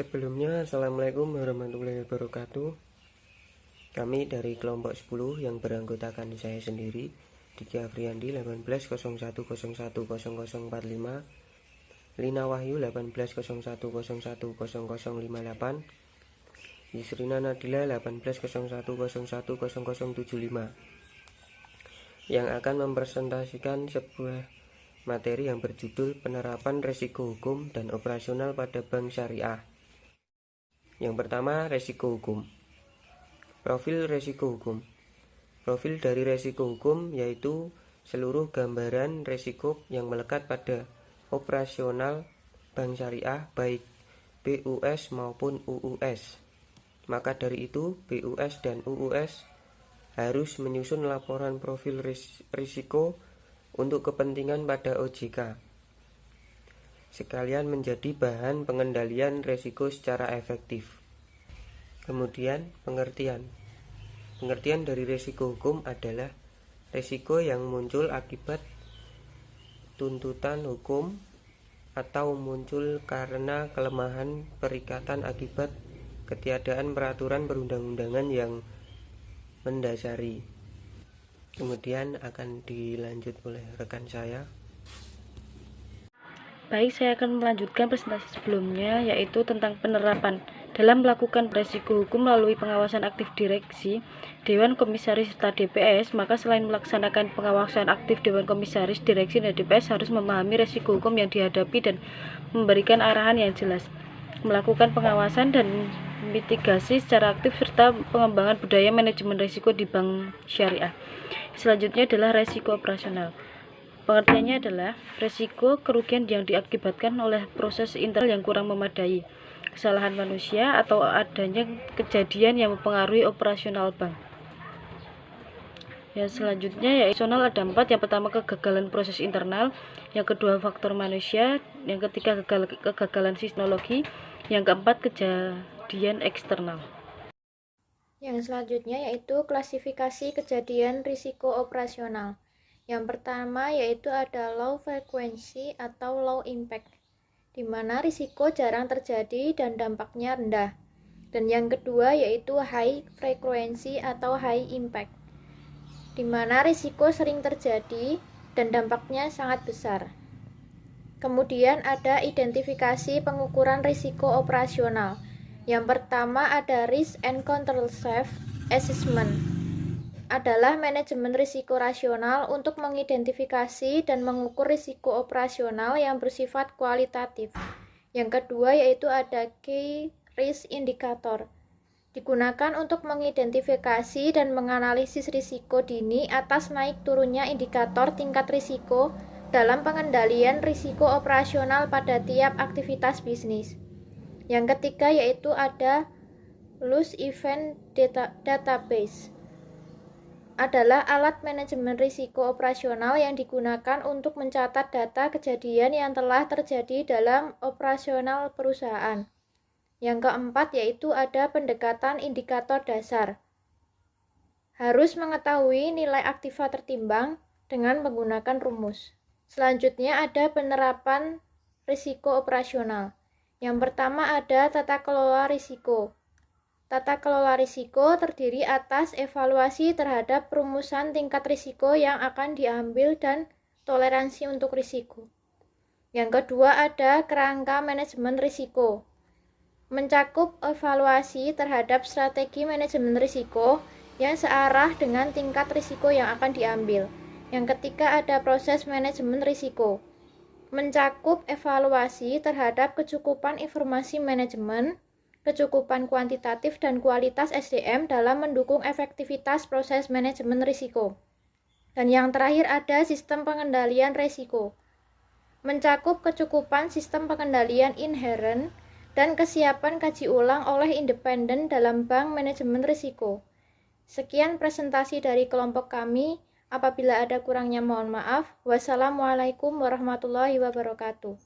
Sebelumnya, Assalamualaikum warahmatullahi wabarakatuh. Kami dari kelompok 10 yang beranggotakan saya sendiri, Diki Afriandi 1801010045, Lina Wahyu 1801010058, Yusrina Nadila 1801010075, yang akan mempresentasikan sebuah materi yang berjudul Penerapan Resiko Hukum dan Operasional pada Bank Syariah. Yang pertama, resiko hukum. Profil resiko hukum. Profil dari resiko hukum yaitu seluruh gambaran resiko yang melekat pada operasional bank syariah baik BUS maupun UUS. Maka dari itu, BUS dan UUS harus menyusun laporan profil risiko untuk kepentingan pada OJK, sekalian menjadi bahan pengendalian risiko secara efektif. Kemudian pengertian dari risiko hukum adalah risiko yang muncul akibat tuntutan hukum atau muncul karena kelemahan perikatan akibat ketiadaan peraturan perundang-undangan yang mendasari. Kemudian akan dilanjut oleh rekan saya. Baik, saya akan melanjutkan presentasi sebelumnya, yaitu tentang penerapan dalam melakukan resiko hukum melalui pengawasan aktif direksi, Dewan Komisaris serta DPS. Maka selain melaksanakan pengawasan aktif Dewan Komisaris, direksi, dan DPS harus memahami resiko hukum yang dihadapi dan memberikan arahan yang jelas, melakukan pengawasan dan mitigasi secara aktif, serta pengembangan budaya manajemen risiko di bank syariah. Selanjutnya adalah resiko operasional. Pengertiannya adalah resiko kerugian yang diakibatkan oleh proses internal yang kurang memadai, kesalahan manusia, atau adanya kejadian yang mempengaruhi operasional bank. Yang selanjutnya yaitu operasional ada 4. Yang pertama, kegagalan proses internal. Yang kedua, faktor manusia. Yang ketiga, kegagalan teknologi. Yang keempat, kejadian eksternal. Yang selanjutnya yaitu klasifikasi kejadian risiko operasional. Yang pertama yaitu ada low frequency atau low impact, di mana risiko jarang terjadi dan dampaknya rendah. Dan yang kedua yaitu high frequency atau high impact, di mana risiko sering terjadi dan dampaknya sangat besar. Kemudian ada identifikasi pengukuran risiko operasional. Yang pertama ada risk and control assessment, adalah manajemen risiko rasional untuk mengidentifikasi dan mengukur risiko operasional yang bersifat kualitatif. Yang kedua yaitu ada key risk indicator, digunakan untuk mengidentifikasi dan menganalisis risiko dini atas naik turunnya indikator tingkat risiko dalam pengendalian risiko operasional pada tiap aktivitas bisnis. Yang ketiga yaitu ada loss event database, adalah alat manajemen risiko operasional yang digunakan untuk mencatat data kejadian yang telah terjadi dalam operasional perusahaan. Yang keempat yaitu ada pendekatan indikator dasar, harus mengetahui nilai aktiva tertimbang dengan menggunakan rumus. Selanjutnya ada penerapan risiko operasional. Yang pertama ada tata kelola risiko. Tata kelola risiko terdiri atas evaluasi terhadap perumusan tingkat risiko yang akan diambil dan toleransi untuk risiko. Yang kedua ada kerangka manajemen risiko, mencakup evaluasi terhadap strategi manajemen risiko yang searah dengan tingkat risiko yang akan diambil. Yang ketiga ada proses manajemen risiko, mencakup evaluasi terhadap kecukupan informasi manajemen, kecukupan kuantitatif dan kualitas SDM dalam mendukung efektivitas proses manajemen risiko. Dan yang terakhir ada sistem pengendalian risiko, mencakup kecukupan sistem pengendalian inheren dan kesiapan kaji ulang oleh independen dalam bank manajemen risiko. Sekian presentasi dari kelompok kami. Apabila ada kurangnya mohon maaf. Wassalamualaikum warahmatullahi wabarakatuh.